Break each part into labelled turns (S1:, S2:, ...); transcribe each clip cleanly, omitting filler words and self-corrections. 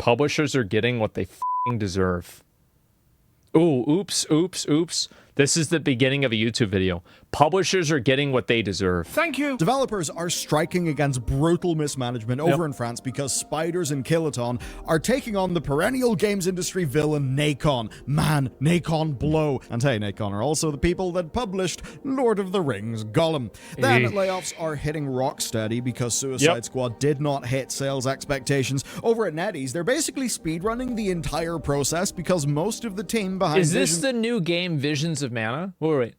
S1: Publishers are getting what they f***ing deserve. Ooh, oops, oops, oops. This is the beginning of a YouTube video. Publishers are getting what they deserve.
S2: Thank you.
S3: Developers are striking against brutal mismanagement over in France because Spiders and Kiloton are taking on the perennial games industry villain Nacon. Man, Nacon blow. And hey, Nacon are also the people that published Lord of the Rings Gollum. Then layoffs are hitting rock steady because Suicide Squad did not hit sales expectations. Over at NetEase, they're basically speedrunning the entire process because most of the team behind
S1: Is this the new game Visions of Mana? Wait.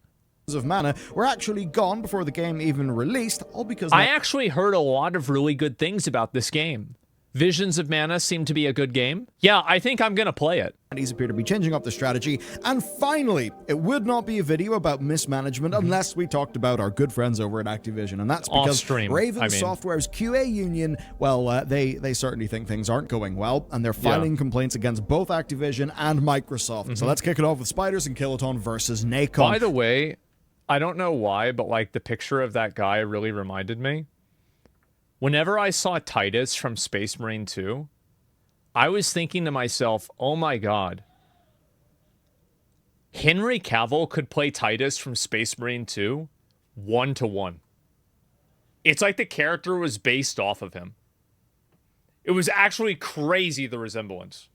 S3: of Mana were actually gone before the game even released, all because
S1: I actually heard a lot of really good things about this game. Visions of Mana seemed to be a good game. Yeah, I think I'm gonna play it.
S3: These appear to be changing up the strategy. And finally, it would not be a video about mismanagement unless we talked about our good friends over at Activision. And that's because Raven Software's QA union, well, they certainly think things aren't going well, and they're filing complaints against both Activision and Microsoft. So let's kick it off with Spiders and Kiloton versus Nacon.
S1: By the way, I don't know why, but like the picture of that guy really reminded me. Whenever I saw Titus from Space Marine 2, I was thinking to myself, oh my god, Henry Cavill could play Titus from Space Marine 2 1-to-1. It's like the character was based off of him. It was actually crazy, the resemblance.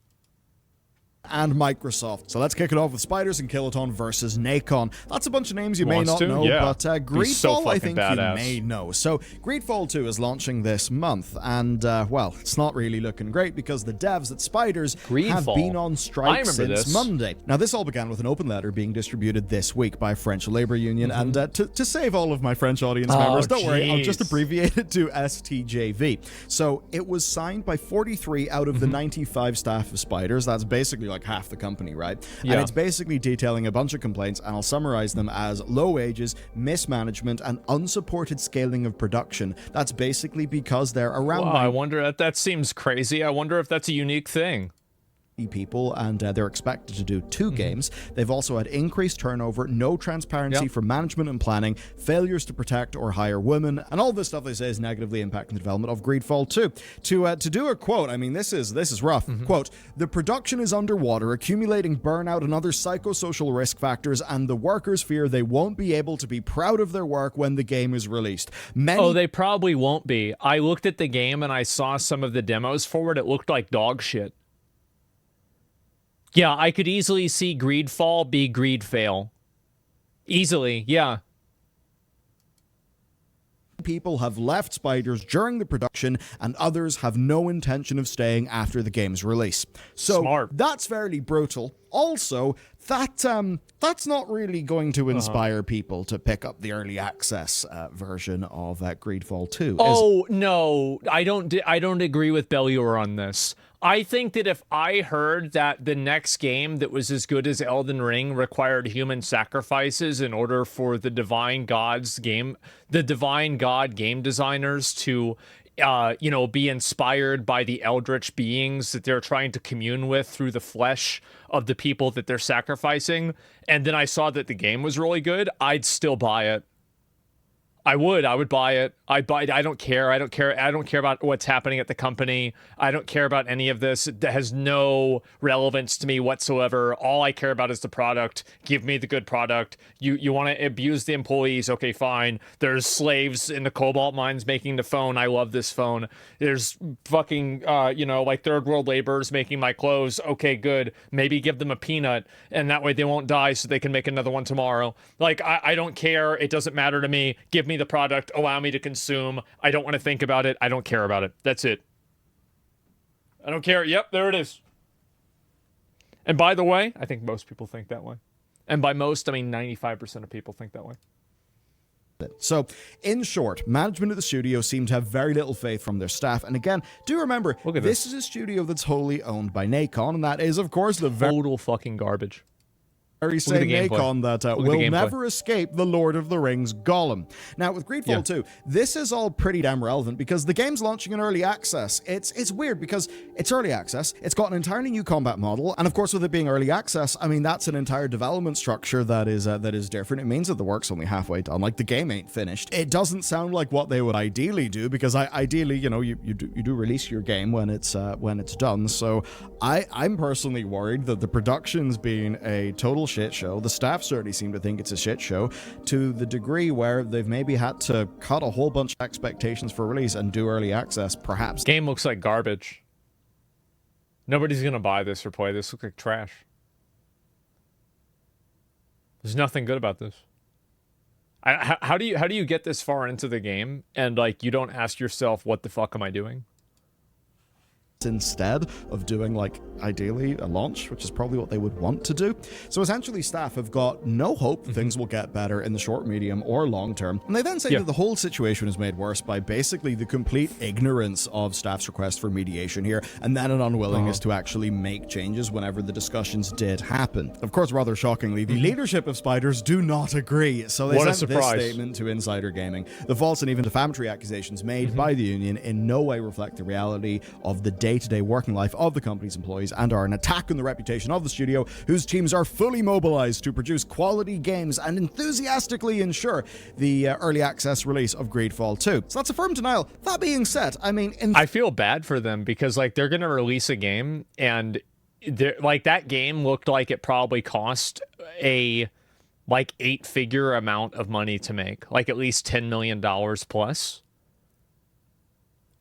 S3: And Microsoft. So let's kick it off with Spiders and Kiloton versus Nacon. That's a bunch of names you may not know, but Greedfall, I think you may know. So Greedfall 2 is launching this month, and well, it's not really looking great because the devs at Spiders have been on strike since Monday. Now, this all began with an open letter being distributed this week by French labor union, and to save all of my French audience members, don't worry, I'll just abbreviate it to STJV. So it was signed by 43 out of the 95 staff of Spiders. That's basically like half the company, right? And it's basically detailing a bunch of complaints, and I'll summarize them as low wages, mismanagement, and unsupported scaling of production. That's basically because they're around.
S1: I wonder, that seems crazy. I wonder if that's a unique thing.
S3: People, and they're expected to do 2 games. They've also had increased turnover, no transparency for management and planning, failures to protect or hire women, and all this stuff they say is negatively impacting the development of Greedfall 2. To do a quote, I mean, this is rough. Quote, "The production is underwater, accumulating burnout and other psychosocial risk factors, and the workers fear they won't be able to be proud of their work when the game is released."
S1: They probably won't be. I looked at the game and I saw some of the demos for it. It looked like dog shit. Yeah, I could easily see Greedfall be Greedfail. Easily, yeah.
S3: People have left Spiders during the production, and others have no intention of staying after the game's release. So that's fairly brutal. Also, that's not really going to inspire people to pick up the early access version of Greedfall 2.
S1: Oh no, I don't agree with Bellior on this. I think that if I heard that the next game that was as good as Elden Ring required human sacrifices in order for the Divine God game designers to be inspired by the eldritch beings that they're trying to commune with through the flesh of the people that they're sacrificing, and then I saw that the game was really good, I'd still buy it. I would buy it. I'd buy it. I don't care about what's happening at the company. I don't care about any of this. It has no relevance to me whatsoever. All I care about is the product. Give me the good product. You want to abuse the employees? Okay, fine. There's slaves in the cobalt mines making the phone. I love this phone. There's fucking, like third world laborers making my clothes. Okay, good. Maybe give them a peanut, and that way they won't die so they can make another one tomorrow. Like, I don't care. It doesn't matter to me. Give me the product, allow me to consume. I don't want to think about it. I don't care about it. That's it. I don't care. Yep, there it is. And by the way, I think most people think that way. And by most, I mean 95% of people think that way.
S3: So, in short, management of the studio seem to have very little faith from their staff. And again, do remember, this is a studio that's wholly owned by Nacon, and that is, of course, the
S1: total fucking garbage.
S3: very same Nacon that will never escape the Lord of the Rings Gollum. Now, with Greedfall 2, this is all pretty damn relevant because the game's launching in early access. It's weird because it's early access, it's got an entirely new combat model, and of course with it being early access, I mean, that's an entire development structure that is different. It means that the work's only halfway done. Like, the game ain't finished. It doesn't sound like what they would ideally do, because ideally, you know, you do release your game when it's done. So I'm personally worried that the production's been a total shit show. The staff certainly seem to think it's a shit show, to the degree where they've maybe had to cut a whole bunch of expectations for release and do early access, perhaps.
S1: Game looks like garbage. Nobody's gonna buy this or play this. Looks like trash. There's nothing good about this. How do you get this far into the game and, like, you don't ask yourself, what the fuck am I doing?
S3: Instead of doing, like, ideally a launch, which is probably what they would want to do. So essentially staff have got no hope things will get better in the short, medium, or long term, and they then say that the whole situation is made worse by basically the complete ignorance of staff's request for mediation here, and then an unwillingness to actually make changes whenever the discussions did happen. Of course, rather shockingly, the leadership of Spiders do not agree, so they sent this statement to Insider Gaming. The false and even defamatory accusations made by the union in no way reflect the reality of the day-to-day working life of the company's employees and are an attack on the reputation of the studio, whose teams are fully mobilized to produce quality games and enthusiastically ensure the early access release of Greedfall 2. So that's a firm denial. That being said, I mean...
S1: I feel bad for them because, like, they're going to release a game and like, that game looked like it probably cost a, like, 8-figure amount of money to make, like at least $10 million plus.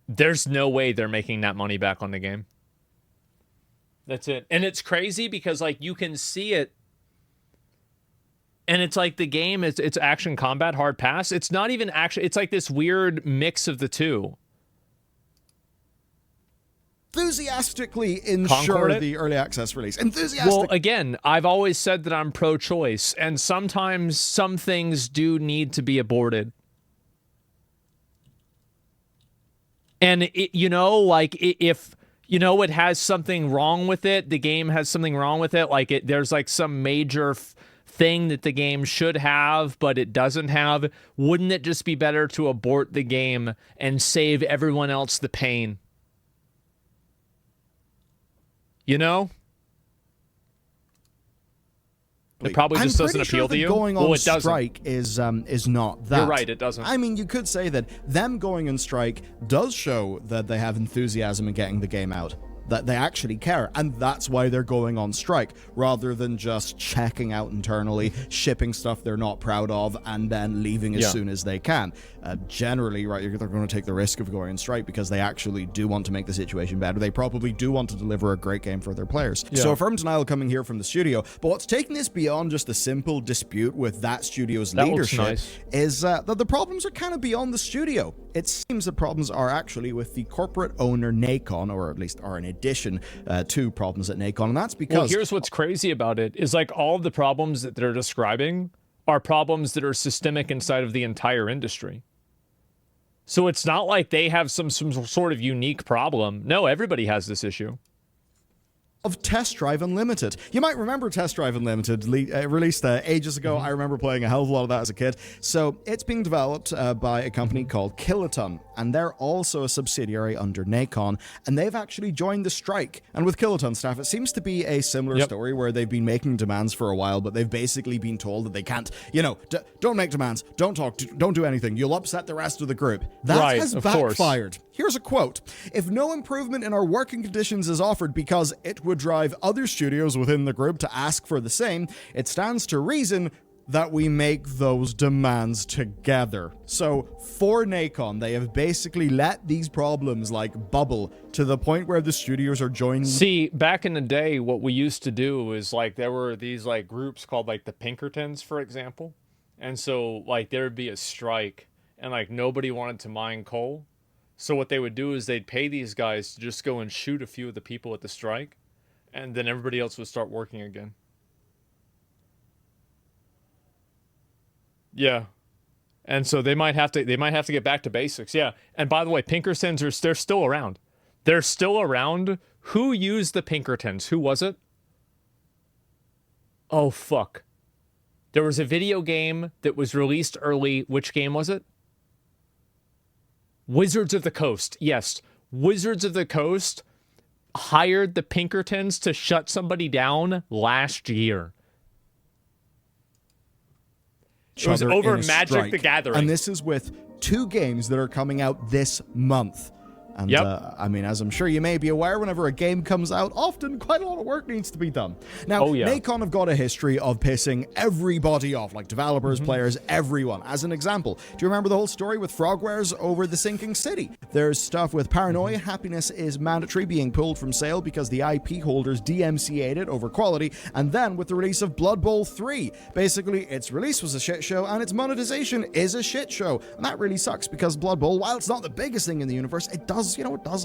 S1: There's no way they're making that money back on the game. That's it. And it's crazy because, like, you can see it. And it's like the game is, it's action combat, hard pass. It's not even action. It's like this weird mix of the two.
S3: Enthusiastically ensure the early access release.
S1: Well, again, I've always said that I'm pro-choice, and sometimes some things do need to be aborted. And, you know, like, if, you know, it has something wrong with it, the game has something wrong with it, like, there's, like, some major thing that the game should have, but it doesn't have, wouldn't it just be better to abort the game and save everyone else the pain? You know? It probably just doesn't appeal to you.
S3: Going on strike is not that.
S1: You're right, it doesn't.
S3: I mean, you could say that them going on strike does show that they have enthusiasm in getting the game out, that they actually care, and that's why they're going on strike, rather than just checking out internally, shipping stuff they're not proud of, and then leaving as soon as they can. Generally, right, they're going to take the risk of going on strike because they actually do want to make the situation better. They probably do want to deliver a great game for their players. So a firm denial coming here from the studio, but what's taking this beyond just a simple dispute with that studio's leadership is that the problems are kind of beyond the studio. It seems the problems are actually with the corporate owner Nacon, or at least are an addition to problems at Nacon, and that's because...
S1: Well, here's what's crazy about it, is like all of the problems that they're describing are problems that are systemic inside of the entire industry. So it's not like they have some sort of unique problem. No, everybody has this issue.
S3: Of Test Drive Unlimited. You might remember Test Drive Unlimited, released ages ago. I remember playing a hell of a lot of that as a kid. So it's being developed by a company called Kiloton, and they're also a subsidiary under Nacon, and they've actually joined the strike. And with Kiloton staff, it seems to be a similar story where they've been making demands for a while, but they've basically been told that they can't, you know, don't make demands, don't talk, don't do anything, you'll upset the rest of the group. That has backfired. Here's a quote. If no improvement in our working conditions is offered because it would drive other studios within the group to ask for the same, it stands to reason that we make those demands together. So for Nacon, they have basically let these problems like bubble to the point where the studios are joining.
S1: See, back in the day, what we used to do is like there were these like groups called like the Pinkertons, for example. And so like there would be a strike and like nobody wanted to mine coal. So what they would do is they'd pay these guys to just go and shoot a few of the people at the strike, and then everybody else would start working again. Yeah. And so they might have to get back to basics. Yeah. And by the way, Pinkertons they're still around. They're still around. Who used the Pinkertons? Who was it? Oh, fuck. There was a video game that was released early. Which game was it? Wizards of the Coast. Yes. Wizards of the Coast hired the Pinkertons to shut somebody down last year. It was over Magic the Gathering.
S3: And this is with 2 games that are coming out this month. And, I mean, as I'm sure you may be aware, whenever a game comes out, often quite a lot of work needs to be done. Now, Nacon have got a history of pissing everybody off, like developers, players, everyone. As an example, do you remember the whole story with Frogwares over the sinking city? There's stuff with Paranoia, Happiness is Mandatory being pulled from sale because the IP holders DMCA'd it over quality, and then with the release of Blood Bowl 3. Basically, its release was a shit show, and its monetization is a shit show. And that really sucks, because Blood Bowl, while it's not the biggest thing in the universe, it does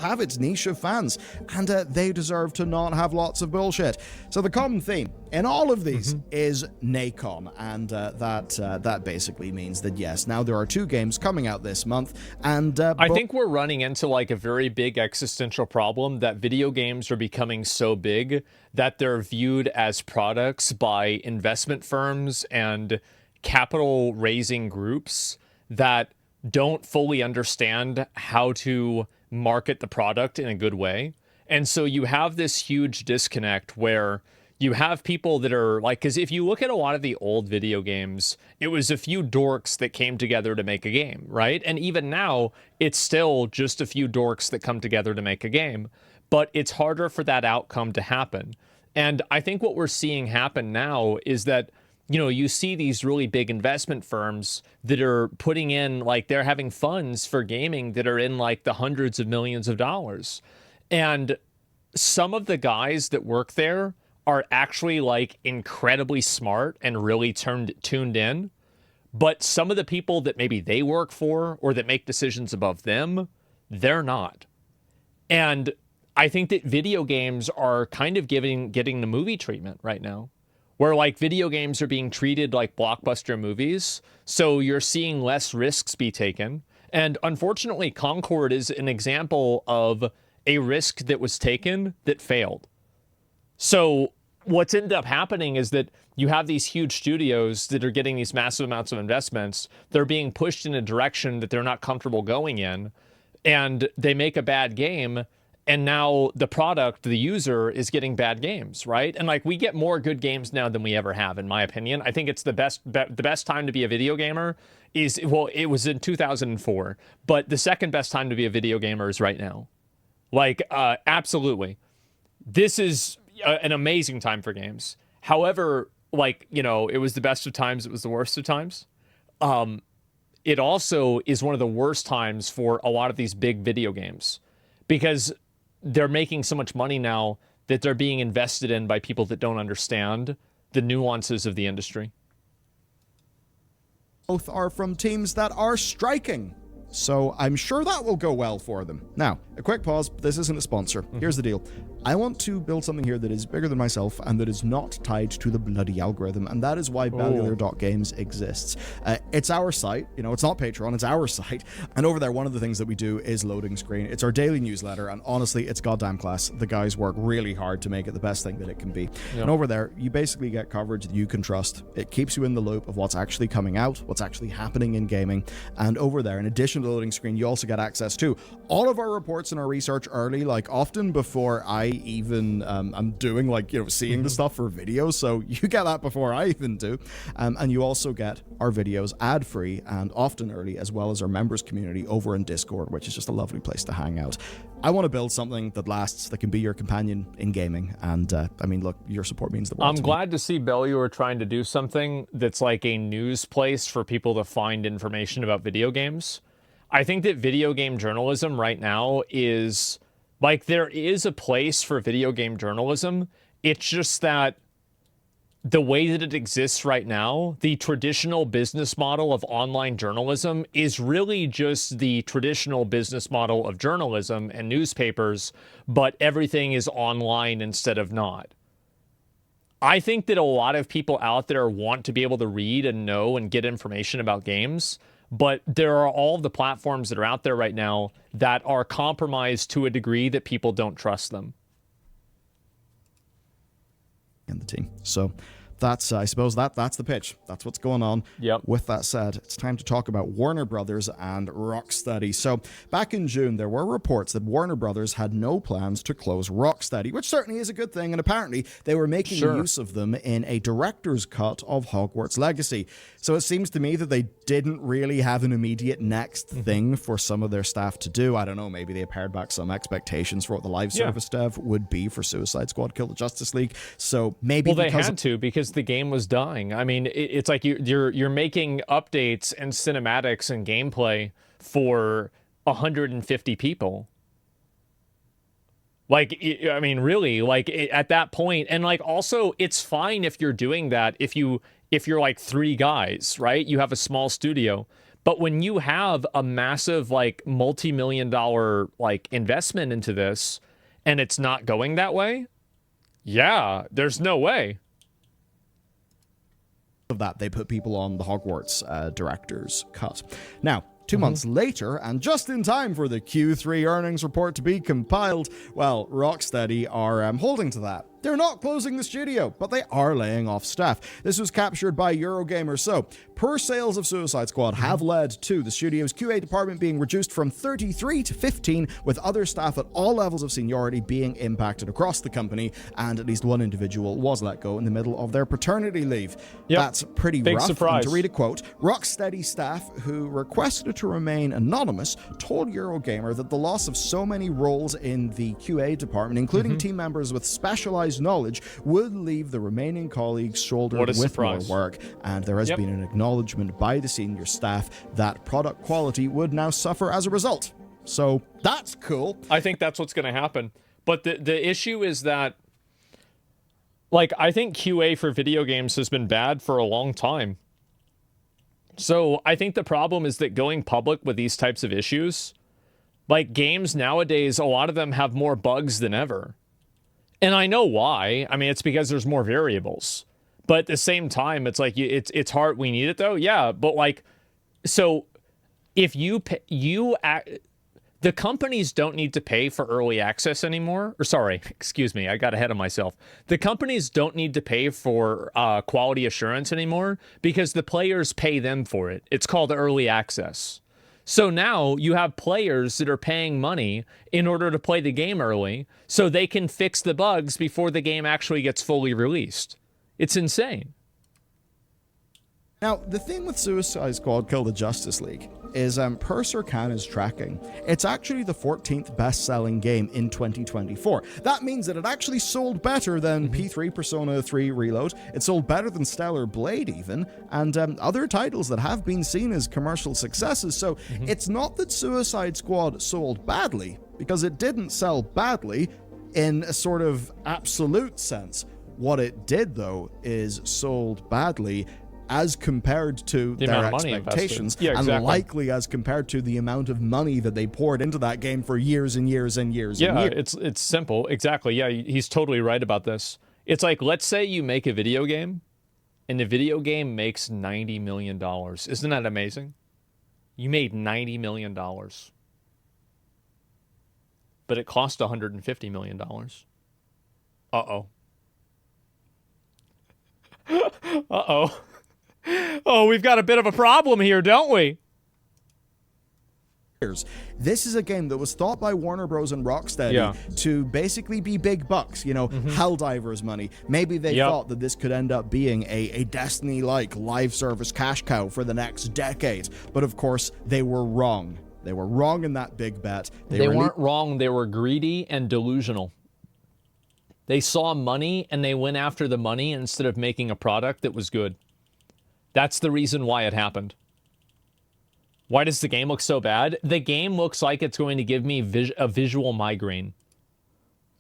S3: have its niche of fans, and they deserve to not have lots of bullshit. So the common theme in all of these is Nacon, and that basically means that yes, now there are 2 games coming out this month, and
S1: I think we're running into like a very big existential problem that video games are becoming so big that they're viewed as products by investment firms and capital raising groups that don't fully understand how to market the product in a good way. And so you have this huge disconnect where you have people that are like, because if you look at a lot of the old video games, it was a few dorks that came together to make a game, right? And even now, it's still just a few dorks that come together to make a game, but it's harder for that outcome to happen. And I think what we're seeing happen now is that you see these really big investment firms that are putting in, like, they're having funds for gaming that are in like the hundreds of millions of dollars. And some of the guys that work there are actually like incredibly smart and really tuned in. But some of the people that maybe they work for or that make decisions above them, they're not. And I think that video games are kind of getting the movie treatment right now, where like video games are being treated like blockbuster movies. So you're seeing less risks be taken. And unfortunately, Concord is an example of a risk that was taken that failed. So what's ended up happening is that you have these huge studios that are getting these massive amounts of investments. They're being pushed in a direction that they're not comfortable going in, and they make a bad game. And now the product, the user, is getting bad games, right? And like, we get more good games now than we ever have, in my opinion. I think it's the best time to be a video gamer is, well, it was in 2004, but the second best time to be a video gamer is right now. Like, absolutely. This is an amazing time for games. However, like, it was the best of times, it was the worst of times. It also is one of the worst times for a lot of these big video games, because they're making so much money now that they're being invested in by people that don't understand the nuances of the industry.
S3: Both are from teams that are striking, so I'm sure that will go well for them. Now, a quick pause. This isn't a sponsor. Here's the deal. I want to build something here that is bigger than myself and that is not tied to the bloody algorithm, and that is why Bellular.games exists. It's our site, it's not Patreon, it's our site, and over there, one of the things that we do is Loading Screen. It's our daily newsletter, and honestly, it's goddamn class. The guys work really hard to make it the best thing that it can be. Yep. And over there, you basically get coverage that you can trust. It keeps you in the loop of what's actually coming out, what's actually happening in gaming, and over there, in addition to Loading Screen, you also get access to all of our reports and our research early, like often before I even I'm doing, like, seeing the stuff for videos, so you get that before I even do, and you also get our videos ad-free and often early, as well as our members community over in Discord, which is just a lovely place to hang out. I want to build something that lasts, that can be your companion in gaming, and I mean, look, your support means the world.
S1: I'm glad to see Bellular trying to do something that's like a news place for people to find information about video games. I think that video game journalism right now is, like, there is a place for video game journalism. It's just that the way that it exists right now, the traditional business model of online journalism is really just the traditional business model of journalism and newspapers, but everything is online instead of not. I think that a lot of people out there want to be able to read and know and get information about games, but there are all the platforms that are out there right now that are compromised to a degree that people don't trust them.
S3: And the team. So that's I suppose that's the pitch. That's what's going on.
S1: Yep.
S3: With that said, it's time to talk about Warner Brothers and Rocksteady. So back in June, there were reports that Warner Brothers had no plans to close Rocksteady, which certainly is a good thing, and apparently they were making use of them in a director's cut of Hogwarts Legacy. So it seems to me that they didn't really have an immediate next thing for some of their staff to do. I don't know, maybe they pared back some expectations for what the live service dev would be for Suicide Squad Kill the Justice League. So maybe
S1: they had to, because the game was dying. I mean, it's like you're making updates and cinematics and gameplay for 150 people. Like, I mean, really, like at that point, and like also, it's fine if you're doing that if you're like 3 guys, right? You have a small studio. But when you have a massive, like, multi-million-dollar, like, investment into this, and it's not going that way, yeah, there's no way.
S3: Of that, they put people on the Hogwarts director's cut. Now, 2 months later, and just in time for the Q3 earnings report to be compiled, well, Rocksteady are holding to that. They're not closing the studio, but they are laying off staff. This was captured by Eurogamer. So, poor sales of Suicide Squad have led to the studio's QA department being reduced from 33 to 15, with other staff at all levels of seniority being impacted across the company, and at least one individual was let go in the middle of their paternity leave. That's pretty
S1: Big
S3: rough.
S1: surprise.
S3: And to read a quote, Rocksteady staff who requested to remain anonymous told Eurogamer that the loss of so many roles in the QA department, including team members with specialized knowledge, would leave the remaining colleagues shouldered with more work, and there has been an acknowledgement by the senior staff that product quality would now suffer as a result. So that's cool.
S1: I think that's what's going to happen. But the issue is that, like, I think QA for video games has been bad for a long time. So I think the problem is that going public with these types of issues, like games nowadays, a lot of them have more bugs than ever. And I know why. I mean, it's because there's more variables. But at the same time, it's like, it's hard. We need it, though. Yeah, but like, so if the companies don't need to pay for early access anymore. Or sorry, excuse me, I got ahead of myself. The companies don't need to pay for quality assurance anymore because the players pay them for it. It's called early access. So now you have players that are paying money in order to play the game early so they can fix the bugs before the game actually gets fully released. It's insane.
S3: Now, the thing with Suicide Squad Kill the Justice League is, per Circana's tracking, it's actually the 14th best-selling game in 2024. That means that it actually sold better than P3 Persona 3 Reload. It sold better than Stellar Blade, even, and other titles that have been seen as commercial successes. So it's not that Suicide Squad sold badly, because it didn't sell badly in a sort of absolute sense. What it did, though, is sold badly as compared to their expectations, and likely as compared to the amount of money that they poured into that game for years and years and years and years.
S1: It's simple. Exactly. Yeah, he's totally right about this. It's like, let's say you make a video game, and the video game makes $90 million. Isn't that amazing? You made $90 million. But it cost $150 million. Uh-oh. Uh-oh. Oh, we've got a bit of a problem here, don't we?
S3: This is a game that was thought by Warner Bros. And Rocksteady to basically be big bucks, you know, Helldivers money. Maybe they thought that this could end up being a Destiny-like live service cash cow for the next decade. But of course, they were wrong. They were wrong in that big bet.
S1: They weren't wrong. They were greedy and delusional. They saw money and they went after the money instead of making a product that was good. That's the reason why it happened. Why does the game look so bad? The game looks like it's going to give me a visual migraine.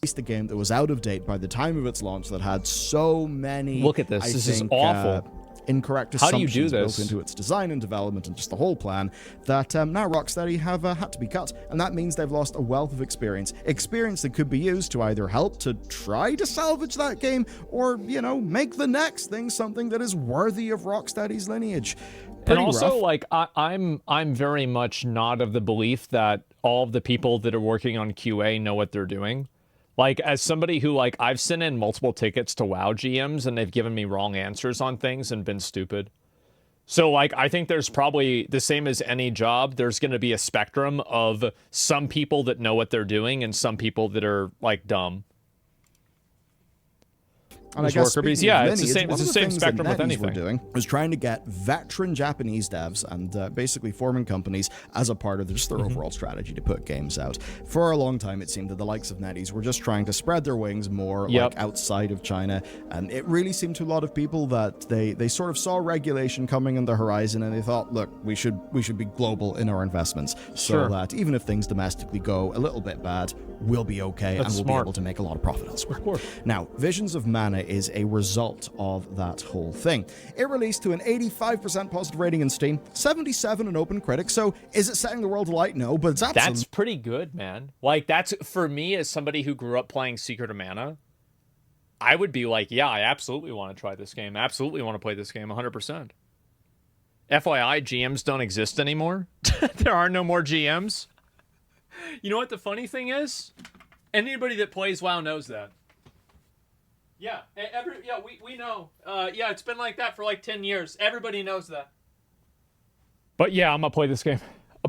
S3: The game that was out of date by the time of its launch that had so many...
S1: Look at this. This is awful.
S3: Incorrect assumptions built into its design and development and just the whole plan that now Rocksteady have had to be cut, and that means they've lost a wealth of experience that could be used to either help to try to salvage that game or, you know, make the next thing something that is worthy of Rocksteady's lineage. Pretty
S1: and also,
S3: rough.
S1: like, I'm very much not of the belief that all of the people that are working on QA know what they're doing. Like, as somebody who, like, I've sent in multiple tickets to WoW GMs and they've given me wrong answers on things and been stupid. So, like, I think there's probably, the same as any job, there's going to be a spectrum of some people that know what they're doing and some people that are, like, dumb.
S3: And I guess
S1: yeah, it's the same spectrum with anything.
S3: We're doing was trying to get veteran Japanese devs and basically forming companies as a part of their overall strategy to put games out. For a long time, it seemed that the likes of NetEase were just trying to spread their wings more like outside of China, and it really seemed to a lot of people that they sort of saw regulation coming on the horizon, and they thought, look, we should be global in our investments, so that even if things domestically go a little bit bad, we'll be okay. That's and we'll be able to make a lot of profit elsewhere.
S1: Of course.
S3: Now, Visions of Mana is a result of that whole thing. It released to an 85% positive rating in Steam, 77 in OpenCritic, so is it setting the world alight? No, but it's absolutely...
S1: That's pretty good, man. Like, that's, for me, as somebody who grew up playing Secret of Mana, I would be like, yeah, I absolutely want to try this game. Absolutely want to play this game, 100%. FYI, GMs don't exist anymore. There are no more GMs. You know what the funny thing is? Anybody that plays WoW knows that. Yeah, we know. Yeah, it's been like that for like 10 years. Everybody knows that. But yeah, I'm gonna play this game.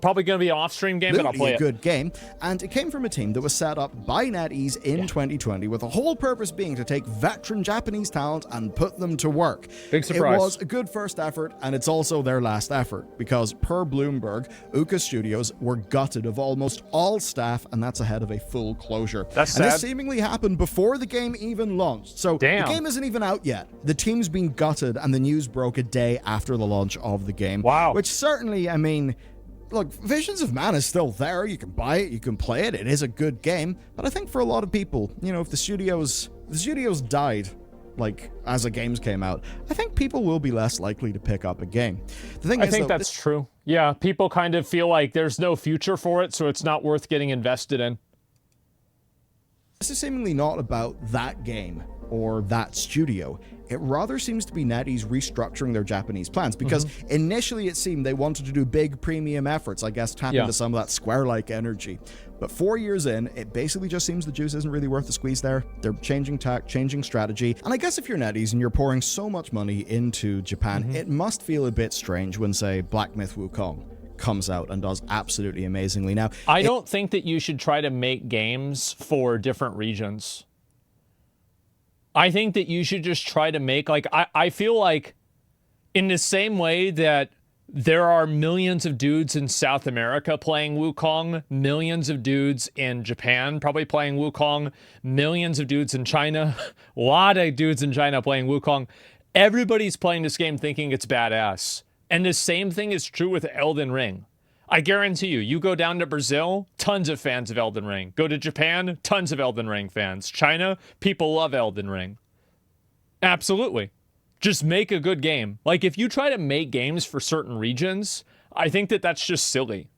S1: Probably going to be an off-stream game, but I'll play it.
S3: A good game, and it came from a team that was set up by NetEase in 2020 with the whole purpose being to take veteran Japanese talent and put them to work.
S1: Big surprise.
S3: It was a good first effort, and it's also their last effort, because per Bloomberg, Uka Studios were gutted of almost all staff, and that's ahead of a full closure.
S1: That's sad.
S3: And this seemingly happened before the game even launched, so the game isn't even out yet. The team's been gutted, and the news broke a day after the launch of the game.
S1: Wow.
S3: Which certainly, I mean... Look, Visions of Mana is still there. You can buy it, you can play it. It is a good game. But I think for a lot of people, you know, if the studios died, like, as the games came out, I think people will be less likely to pick up a game. The thing
S1: I think that's true. Yeah, people kind of feel like there's no future for it, so it's not worth getting invested in.
S3: This is seemingly not about that game or that studio. It rather seems to be NetEase restructuring their Japanese plans, because initially it seemed they wanted to do big premium efforts, I guess tap into some of that Square-like energy. But 4 years in, it basically just seems the juice isn't really worth the squeeze there. They're changing tack, changing strategy. And I guess if you're NetEase and you're pouring so much money into Japan, it must feel a bit strange when, say, Black Myth Wukong comes out and does absolutely amazingly. Now,
S1: I don't think that you should try to make games for different regions. I think that you should just try to make, like, I feel like in the same way that there are millions of dudes in South America playing Wukong, millions of dudes in Japan probably playing Wukong, millions of dudes in China, a lot of dudes in China playing Wukong. Everybody's playing this game thinking it's badass. And the same thing is true with Elden Ring. I guarantee you, you go down to Brazil, tons of fans of Elden Ring. Go to Japan, tons of Elden Ring fans. China, people love Elden Ring. Absolutely. Just make a good game. Like, if you try to make games for certain regions, I think that that's just silly.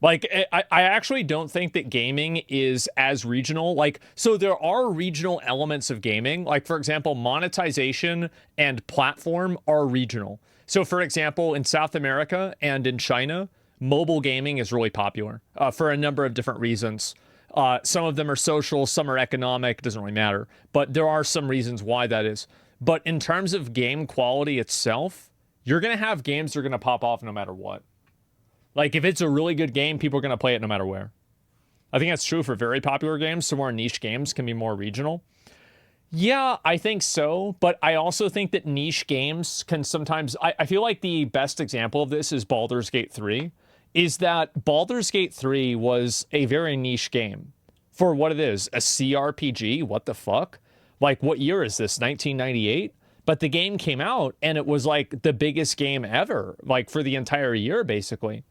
S1: Like, I actually don't think that gaming is as regional. Like, so there are regional elements of gaming. Like, for example, monetization and platform are regional. So, for example, in South America and in China, mobile gaming is really popular for a number of different reasons. Some of them are social, some are economic, doesn't really matter. But there are some reasons why that is. But in terms of game quality itself, you're going to have games that are going to pop off no matter what. Like, if it's a really good game, people are going to play it no matter where. I think that's true for very popular games. Some more niche games can be more regional. Yeah, I think so, but I also think that niche games can sometimes... I feel like the best example of this is Baldur's Gate 3, is that Baldur's Gate 3 was a very niche game. For what it is, a CRPG, what the fuck? Like, what year is this, 1998? But the game came out, and it was, like, the biggest game ever, like, for the entire year, basically.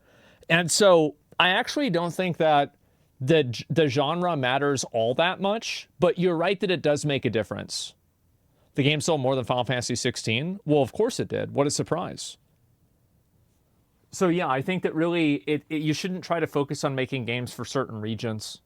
S1: And so, I actually don't think that the genre matters all that much, but you're right that it does make a difference. The game sold more than Final Fantasy 16? Well, of course it did. What a surprise. So yeah, I think that really you shouldn't try to focus on making games for certain regions.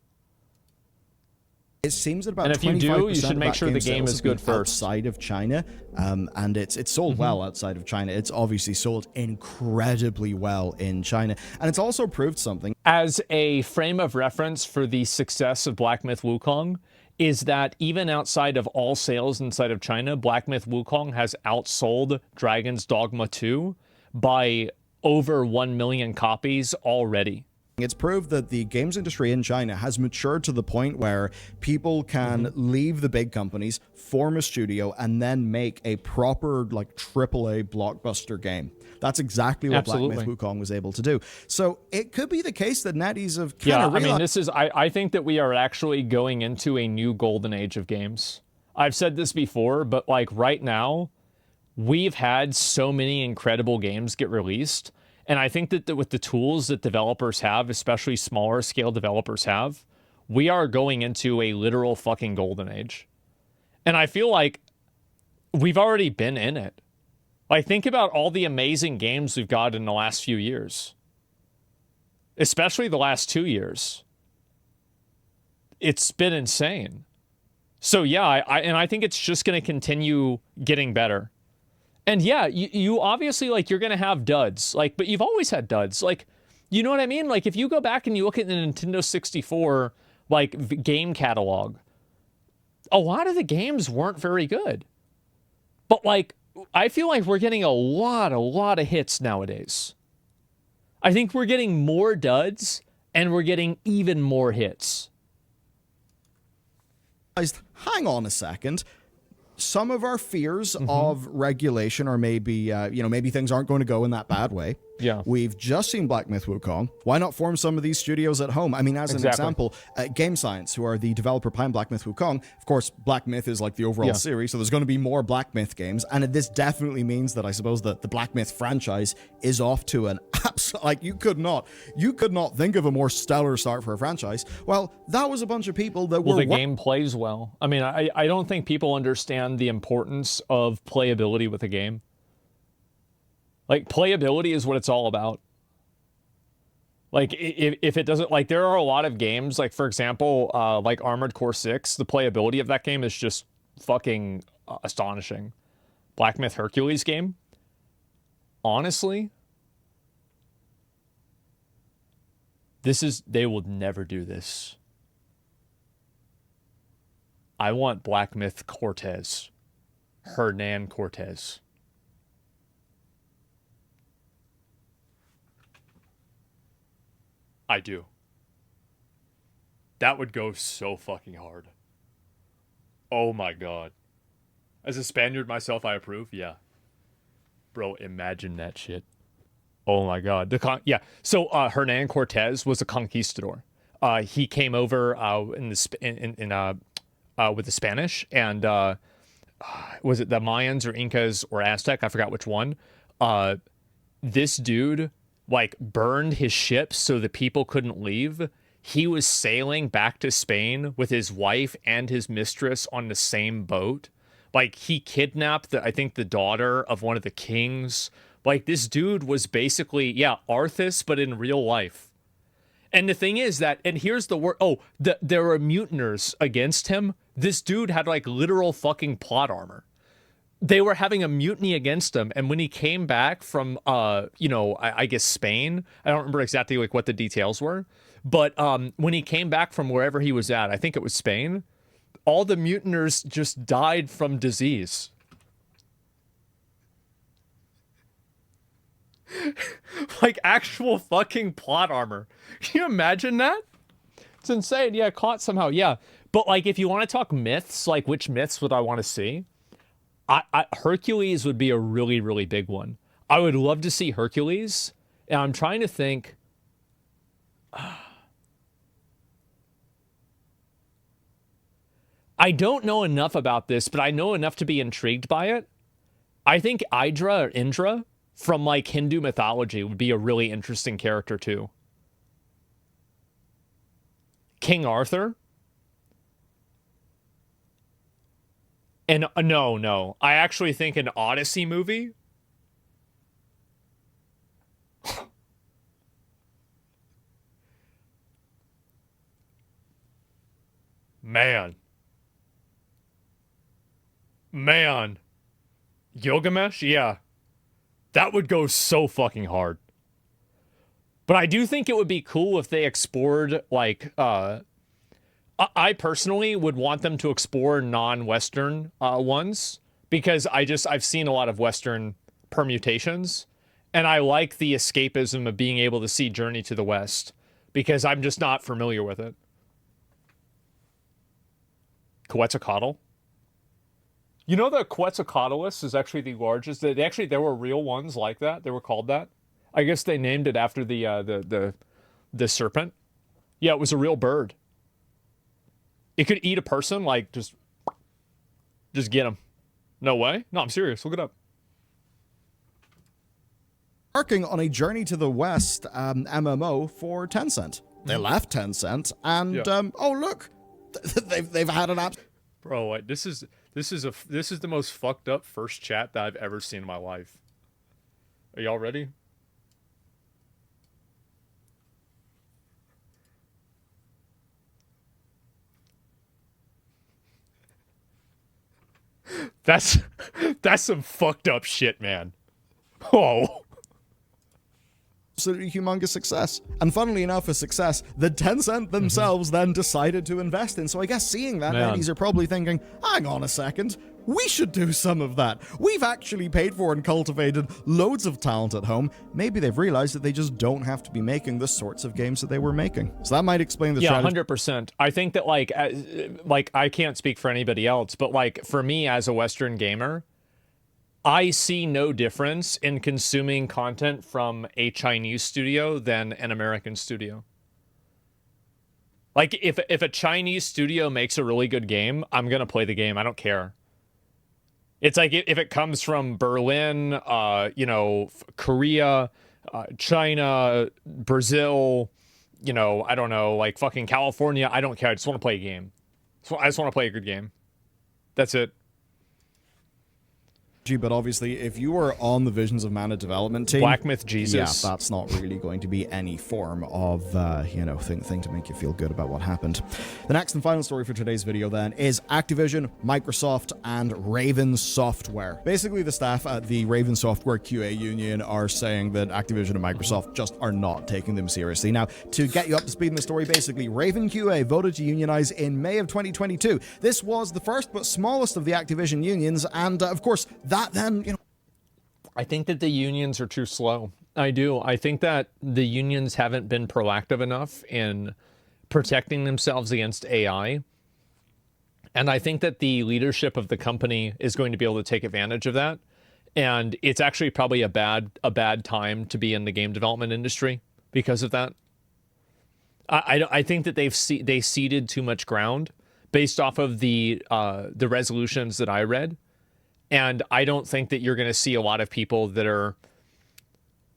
S3: It seems that about
S1: and if you do, you should make sure the game is good first.
S3: Outside of China, and it's sold well outside of China. It's obviously sold incredibly well in China, and it's also proved something.
S1: As a frame of reference for the success of Black Myth Wukong, is that even outside of all sales inside of China, Black Myth Wukong has outsold Dragon's Dogma 2 by over 1 million copies already.
S3: It's proved that the games industry in China has matured to the point where people can leave the big companies, form a studio, and then make a proper, like, AAA blockbuster game. That's exactly what Black Myth Wukong was able to do. So it could be the case that NetEase have kind of realized...
S1: I think that we are actually going into a new golden age of games. I've said this before, but, like, right now, we've had so many incredible games get released. And I think that with the tools that developers have, especially smaller scale developers have, we are going into a literal fucking golden age. And I feel like we've already been in it. Like, think about all the amazing games we've got in the last few years. Especially the last 2 years. It's been insane. So yeah, I think it's just going to continue getting better. And yeah, you obviously, like, you're going to have duds, like, but you've always had duds. Like, you know what I mean? Like, if you go back and you look at the Nintendo 64, like, game catalog, a lot of the games weren't very good. But, like, I feel like we're getting a lot of hits nowadays. I think we're getting more duds, and we're getting even more hits.
S3: Hang on a second. Some of our fears of regulation, or maybe, maybe things aren't going to go in that bad way.
S1: Yeah.
S3: We've just seen Black Myth Wukong. Why not form some of these studios at home? I mean, as an example, Game Science, who are the developer behind Black Myth Wukong, of course, Black Myth is like the overall series, so there's going to be more Black Myth games, and this definitely means that I suppose that the Black Myth franchise is off to an absolute, like, you could not think of a more stellar start for a franchise. Well, that was a bunch of people that were...
S1: Well, the game plays well. I mean, I don't think people understand the importance of playability with a game. Like, playability is what it's all about. Like, if it doesn't... Like, there are a lot of games, like, for example, like Armored Core 6, the playability of that game is just fucking astonishing. Black Myth Hercules game, honestly, they will never do this. I want Black Myth Cortez. Hernan Cortez. I do. That would go so fucking hard. Oh my god. As a Spaniard myself, I approve. Yeah. Bro, imagine that shit. Oh my god. So Hernan Cortez was a conquistador. He came over with the Spanish, and was it the Mayans or Incas or Aztec? I forgot which one. This dude, like, burned his ships so the people couldn't leave. He was sailing back to Spain with his wife and his mistress on the same boat. Like, he kidnapped, I think, the daughter of one of the kings. Like, this dude was basically, Arthas, but in real life. And the thing is that, and here's the word, there were mutineers against him. This dude had, like, literal fucking plot armor. They were having a mutiny against him, and when he came back from, I guess Spain, I don't remember exactly, like, what the details were, but when he came back from wherever he was at, I think it was Spain, all the mutineers just died from disease. Like, actual fucking plot armor. Can you imagine that? It's insane. Yeah, caught somehow. Yeah. But, like, if you want to talk myths, like, which myths would I want to see? Hercules would be a really, really big one. I would love to see Hercules. And I'm trying to think. I don't know enough about this, but I know enough to be intrigued by it. I think Indra from, like, Hindu mythology would be a really interesting character too. King Arthur. And no. I actually think an Odyssey movie. Man. Gilgamesh? Yeah. That would go so fucking hard. But I do think it would be cool if they explored, like, I personally would want them to explore non-Western ones, because I've seen a lot of Western permutations, and I like the escapism of being able to see Journey to the West, because I'm just not familiar with it. Quetzalcoatl? You know that Quetzalcoatlus is actually the largest. There were real ones like that. They were called that. I guess they named it after the serpent. Yeah, it was a real bird. It could eat a person, like just get him. No way. No, I'm serious. Look it up.
S3: Working on a Journey to the West MMO for Tencent. They left Tencent, and oh look, they've had an app.
S1: Bro, this is the most fucked up first chat that I've ever seen in my life. Are y'all ready? That's some fucked up shit, man. Oh.
S3: Absolutely humongous success. And funnily enough, a success that Tencent themselves then decided to invest in. So I guess seeing that, ladies are probably thinking, hang on a second, we should do some of that. We've actually paid for and cultivated loads of talent at home. Maybe they've realized that they just don't have to be making the sorts of games that they were making. So that might explain the strategy.
S1: Yeah, 100%. I think that, like I can't speak for anybody else, but like for me as a Western gamer, I see no difference in consuming content from a Chinese studio than an American studio. Like, if a Chinese studio makes a really good game, I'm going to play the game. I don't care. It's like if it comes from Berlin, Korea, China, Brazil, I don't know, like fucking California, I don't care. I just want to play a game. I just want to play a good game. That's it.
S3: But obviously, if you were on the Visions of Mana development team,
S1: Black Myth Jesus,
S3: yeah, that's not really going to be any form of, thing to make you feel good about what happened. The next and final story for today's video, then, is Activision, Microsoft, and Raven Software. Basically, the staff at the Raven Software QA union are saying that Activision and Microsoft just are not taking them seriously. Now, to get you up to speed in the story, basically, Raven QA voted to unionize in May of 2022. This was the first but smallest of the Activision unions, and of course, that then,
S1: I think that the unions are too slow. I do. I think that the unions haven't been proactive enough in protecting themselves against AI. And I think that the leadership of the company is going to be able to take advantage of that. And it's actually probably a bad time to be in the game development industry because of that. I think that they ceded too much ground based off of the resolutions that I read. And I don't think that you're going to see a lot of people that are,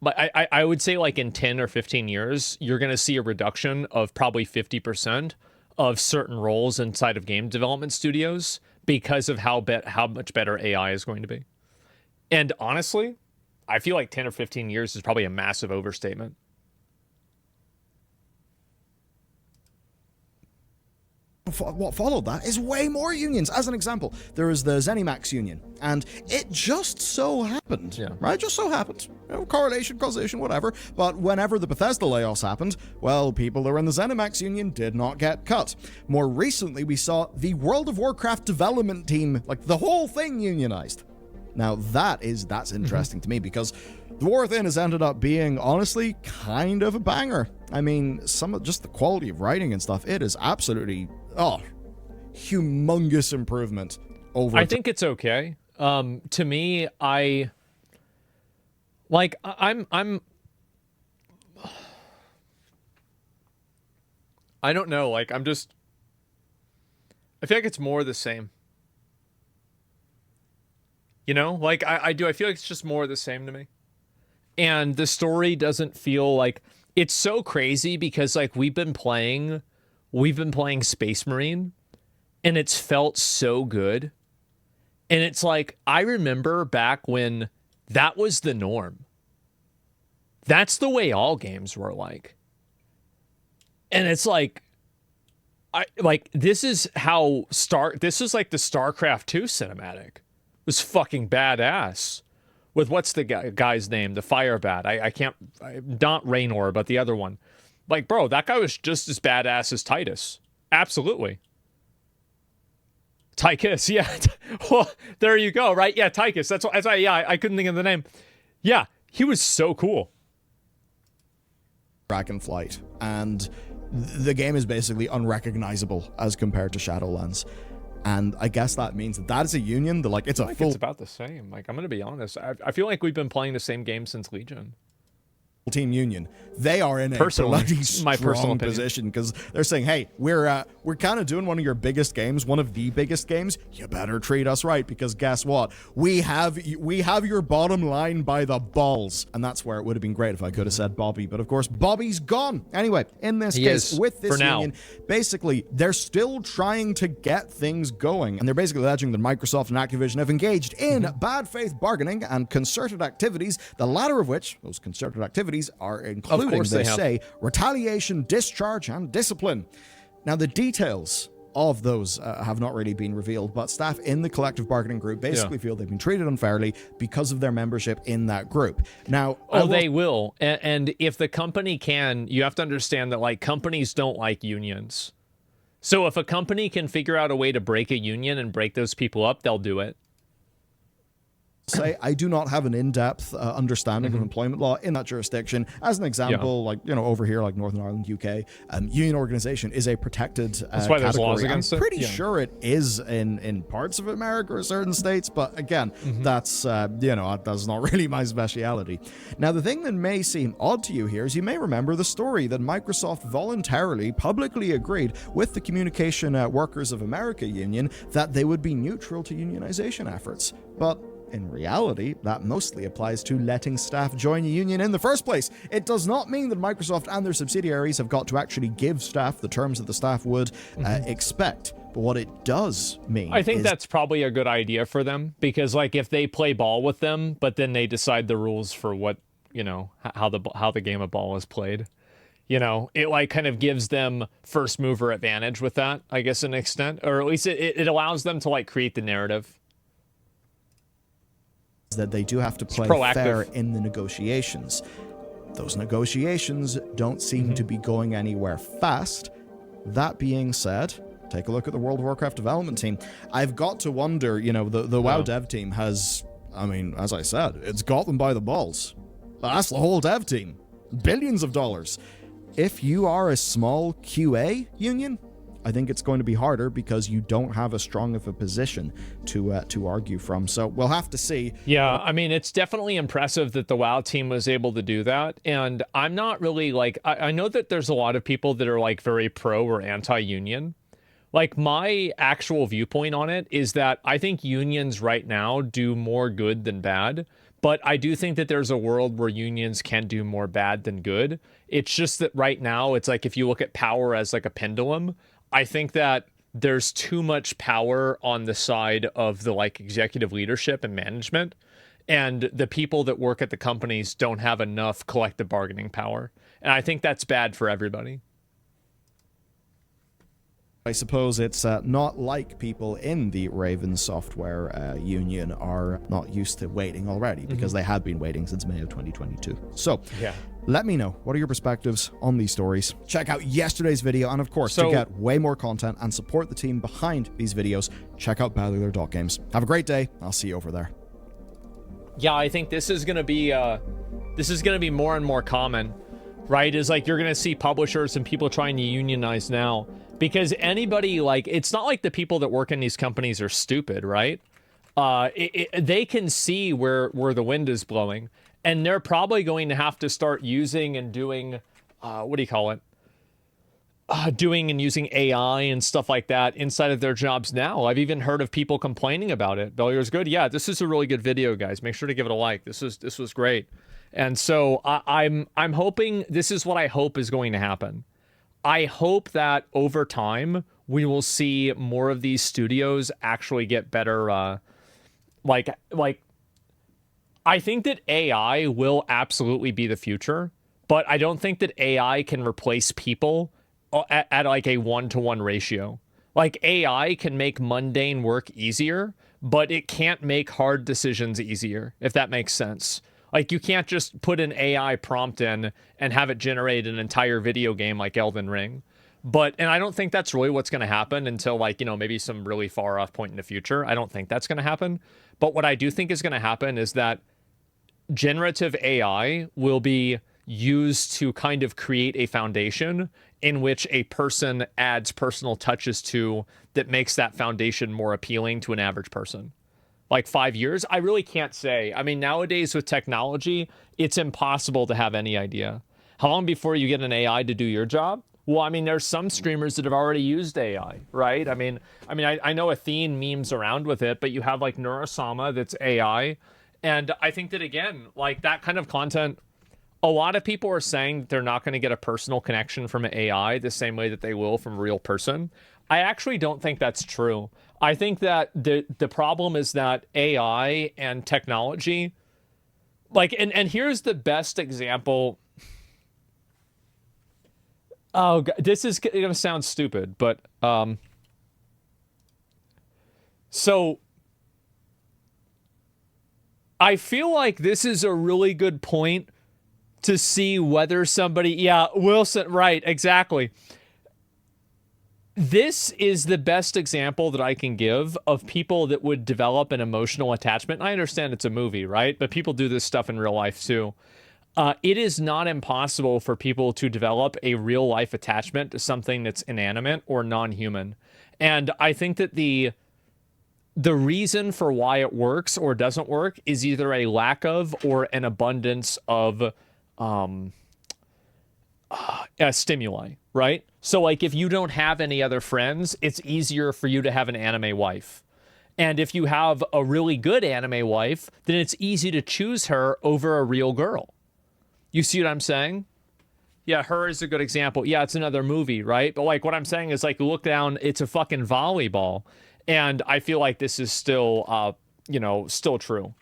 S1: I would say like in 10 or 15 years, you're going to see a reduction of probably 50% of certain roles inside of game development studios because of how much better AI is going to be. And honestly, I feel like 10 or 15 years is probably a massive overstatement.
S3: What followed that is way more unions. As an example, there is the ZeniMax union, and it just so happened, right? Just so happened, correlation, causation, whatever. But whenever the Bethesda layoffs happened, well, people that were in the ZeniMax union did not get cut. More recently, we saw the World of Warcraft development team, like the whole thing, unionized. Now that's interesting to me, because the War Within has ended up being, honestly, kind of a banger. I mean, just the quality of writing and stuff, it is absolutely, humongous improvement over.
S1: I think it's okay. To me, I'm I don't know, like, I feel like it's more the same. Like, I feel like it's just more the same to me. And the story doesn't feel like, it's so crazy because, like, we've been playing Space Marine, and it's felt so good. And it's like, I remember back when that was the norm. That's the way all games were like. And it's like, this is this is like the StarCraft 2 cinematic. It was fucking badass. With what's the guy's name? The fire bat. I can't, not Raynor, but the other one. Like, bro, that guy was just as badass as Titus. Absolutely. Tychus, yeah. Well, there you go, right? Yeah, Tychus. That's I couldn't think of the name. Yeah, he was so cool.
S3: Dragonflight, and the game is basically unrecognizable as compared to Shadowlands. And I guess that means that is a union. It's
S1: it's about the same. Like, I'm going to be honest. I feel like we've been playing the same game since Legion.
S3: Team union, they are in a bloody strong position because they're saying, hey, we're kind of doing one of your biggest games, one of the biggest games. You better treat us right, because guess what, we have your bottom line by the balls. And that's where it would have been great if I could have said Bobby, but of course Bobby's gone. Anyway, in this case, with this union, basically they're still trying to get things going, and they're basically alleging that Microsoft and Activision have engaged in bad faith bargaining and concerted activities, the latter of which, those concerted activities, are including, they say, retaliation, discharge, and discipline. Now, the details of those have not really been revealed, but staff in the collective bargaining group basically feel they've been treated unfairly because of their membership in that group. Now,
S1: they will. And if the company can, you have to understand that, like, companies don't like unions. So if a company can figure out a way to break a union and break those people up, they'll do it.
S3: Say I do not have an in-depth understanding of employment law in that jurisdiction. As an example, over here, like Northern Ireland, UK, union organization is a protected
S1: That's why there's laws against
S3: I'm pretty sure it is in parts of America or certain states, but again, that's that's not really my speciality. Now, the thing that may seem odd to you here is you may remember the story that Microsoft voluntarily, publicly agreed with the Communication Workers of America union that they would be neutral to unionization efforts. But in reality, that mostly applies to letting staff join a union in the first place. It does not mean that Microsoft and their subsidiaries have got to actually give staff the terms that the staff would expect. But what it does mean,
S1: I think that's probably a good idea for them, because, like, if they play ball with them, but then they decide the rules for what, how the game of ball is played, it like kind of gives them first mover advantage with that, I guess, to an extent, or at least it allows them to, like, create the narrative.
S3: That they do have to play fair in the negotiations. Those negotiations don't seem to be going anywhere fast. That being said, take a look at the World of Warcraft development team. I've got to wonder, the WoW dev team has, as I said, it's got them by the balls. That's the whole dev team. Billions of dollars. If you are a small QA union, I think it's going to be harder because you don't have as strong of a position to argue from. So we'll have to see.
S1: Yeah, it's definitely impressive that the WoW team was able to do that. And I'm not really like, I know that there's a lot of people that are like very pro or anti-union. Like, my actual viewpoint on it is that I think unions right now do more good than bad. But I do think that there's a world where unions can do more bad than good. It's just that right now, it's like, if you look at power as like a pendulum, I think that there's too much power on the side of the, like, executive leadership and management, and the people that work at the companies don't have enough collective bargaining power. And I think that's bad for everybody.
S3: I suppose it's not like people in the Raven Software union are not used to waiting already, because they have been waiting since May of 2022. So, let me know, what are your perspectives on these stories? Check out yesterday's video, and of course, to get way more content and support the team behind these videos, check out Games. Have a great day. I'll see you over there.
S1: Yeah, I think this is going to be more and more common, right? Is like, you're going to see publishers and people trying to unionize now. Because anybody, like, it's not like the people that work in these companies are stupid, right? They can see where the wind is blowing, and they're probably going to have to start using and doing, doing and using AI and stuff like that inside of their jobs now. I've even heard of people complaining about it. Bellier's good. Yeah, this is a really good video, guys. Make sure to give it a like. This was great. And so I'm hoping, this is what I hope is going to happen. I hope that over time we will see more of these studios actually get better. I think that AI will absolutely be the future, but I don't think that AI can replace people at like a 1-to-1 ratio. Like AI can make mundane work easier, but it can't make hard decisions easier, if that makes sense. Like you can't just put an AI prompt in and have it generate an entire video game like Elden Ring. And I don't think that's really what's going to happen until like, maybe some really far off point in the future. I don't think that's going to happen. But what I do think is going to happen is that generative AI will be used to kind of create a foundation in which a person adds personal touches to that makes that foundation more appealing to an average person. Like 5 years, I really can't say. I mean, nowadays with technology, it's impossible to have any idea. How long before you get an AI to do your job? Well, I mean, there's some streamers that have already used AI, right? I know Athene memes around with it, but you have like Neurosama that's AI. And I think that, again, like that kind of content, a lot of people are saying that they're not going to get a personal connection from AI the same way that they will from a real person. I actually don't think that's true. I think that the problem is that AI and technology, like, and here's the best example. Oh, God, this is going to sound stupid, but so I feel like this is a really good point to see whether somebody, yeah, Wilson, right, exactly. This is the best example that I can give of people that would develop an emotional attachment. I understand it's a movie, right? But people do this stuff in real life too. It is not impossible for people to develop a real life attachment to something that's inanimate or non-human. And I think that the reason for why it works or doesn't work is either a lack of or an abundance of stimuli, right? So like if you don't have any other friends, it's easier for you to have an anime wife. And if you have a really good anime wife, then it's easy to choose her over a real girl. You see what I'm saying? Yeah, Her is a good example. Yeah, it's another movie, right? But like what I'm saying is like look down, it's a fucking volleyball. And I feel like this is still, still true.